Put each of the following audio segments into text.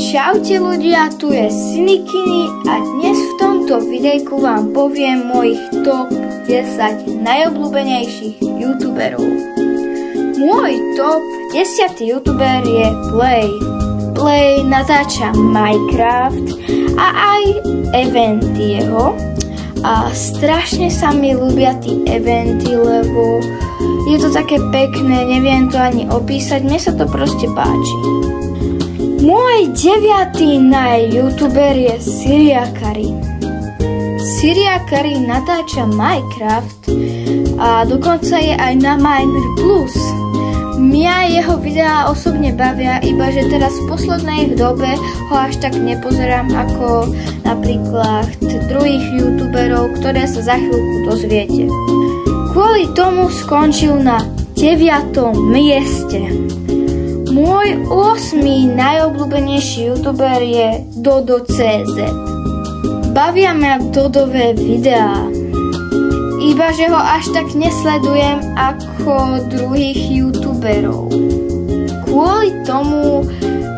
Čaute ľudia, tu je Sinikini a dnes v tomto videjku vám poviem mojich top 10 najobľúbenejších youtuberov. Môj top 10 youtuber je Play. Play natáča Minecraft a aj eventy jeho. A strašne sa mi ľúbia tí eventy, lebo je to také pekné, neviem to ani opísať, mne sa to proste páči. Môj 9. youtuber je Siriakari. Siriakari natáča Minecraft a dokonca je aj na Miner Plus. Mňa jeho videá osobne bavia, iba že teraz v poslednej dobe ho až tak nepozerám ako napríklad druhých youtuberov, ktoré sa za chvíľku dozviete. Kvôli tomu skončil na 9. mieste. Môj 8. najobľúbenejší youtuber je Dodo.cz. Bavia ma Dodové videá, iba že ho až tak nesledujem ako druhých youtuberov. Kvôli tomu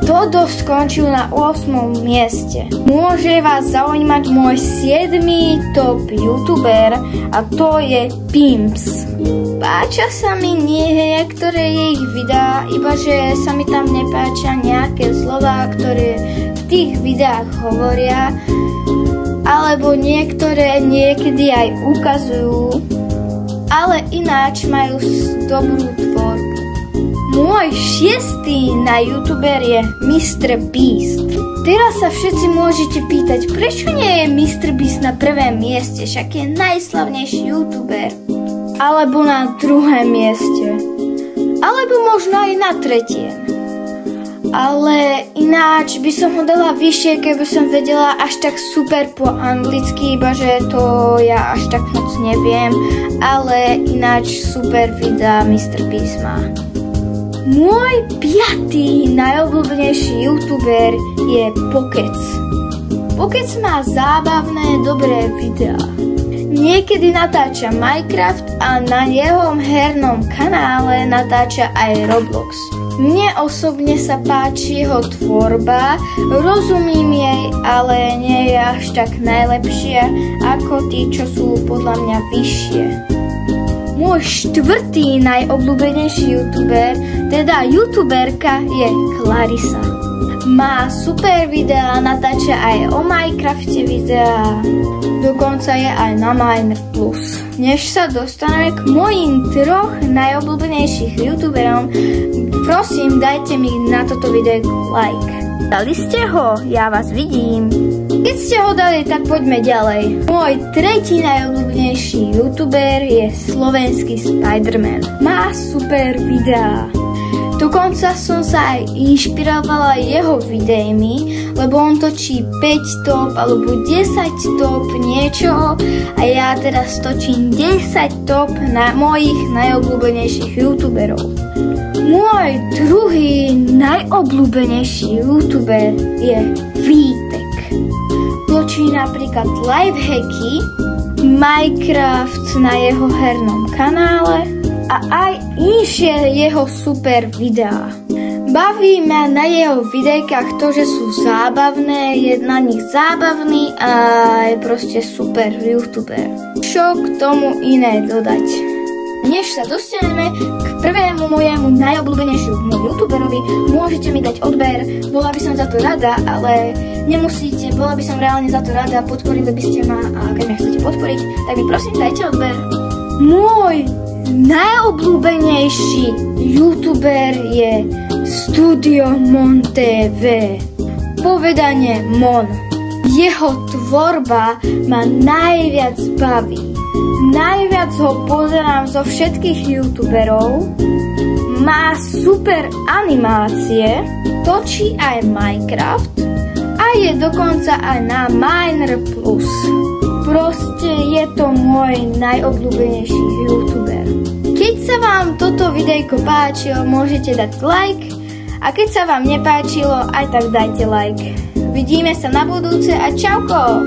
Dodo skončil na 8. mieste. Môže vás zaujímať môj 7. top youtuber a to je Pimps. Páčia sa mi niektoré ich videá, iba že sa mi tam nepáčia nejaké slová, ktoré v tých videách hovoria, alebo niektoré niekedy aj ukazujú, ale ináč majú dobrú tvorbu. Môj 6. youtuber je MrBeast. Teraz sa všetci môžete pýtať, prečo nie je MrBeast na prvom mieste, však je najslavnejší youtuber. Alebo na 2. mieste. Alebo možno aj na 3. Ale ináč by som ho dala vyššie, keby som vedela až tak super po anglicky, iba že to ja až tak moc neviem. Ale ináč super videa MrBeast má. Môj 5. najobľúbenejší youtuber je Pokec. Pokec má zábavné, dobré videá. Niekedy natáča Minecraft a na jeho hernom kanále natáča aj Roblox. Mne osobne sa páči jeho tvorba, rozumím jej, ale nie je až tak najlepšia ako tí, čo sú podľa mňa vyššie. Môj 4. najobľúbenejší youtuber, teda youtuberka, je Clarissa. Má super videá, natáča aj o Minecrafte videá, dokonca je aj na Miner Plus. Než sa dostaneme k mojim 3 najobľúbenejších youtuberom, prosím, dajte mi na toto video like. Dali ste ho? Ja vás vidím. Keď ste ho dali, tak poďme ďalej. Môj 3. najobľúbenejší youtuber je slovenský Spider-Man. Má super videá. Dokonca som sa aj inšpirovala jeho videami, lebo on točí 5 top alebo 10 top niečoho a ja teraz točím 10 top na mojich najobľúbenejších youtuberov. Môj 2. najobľúbenejší youtuber je Vítek. Točí napríklad lifehacky, Minecraft na jeho hernom kanále a aj inšie jeho super videá. Baví ma na jeho videjkách to, že sú zábavné, je na nich zábavný a je proste super youtuber. Čo k tomu iné dodať? Než sa dostaneme k prvému mojemu najobľúbenejšiemu youtuberovi, môžete mi dať odber, bola by som za to rada, ale nemusíte, bola by som reálne za to rada, podporili by ste ma a keď ma chcete podporiť, tak mi prosím dajte odber. Môj najobľúbenejší youtuber je Studio Mon TV. Povedanie Mon. Jeho tvorba ma najviac baví. Najviac ho pozerám zo všetkých youtuberov. Má super animácie, točí aj Minecraft a je dokonca aj na Miner Plus. Proste je to môj najobľúbenejší youtuber. Keď sa vám toto videjko páčilo, môžete dať like a keď sa vám nepáčilo, aj tak dajte like. Vidíme sa na budúce a čauko!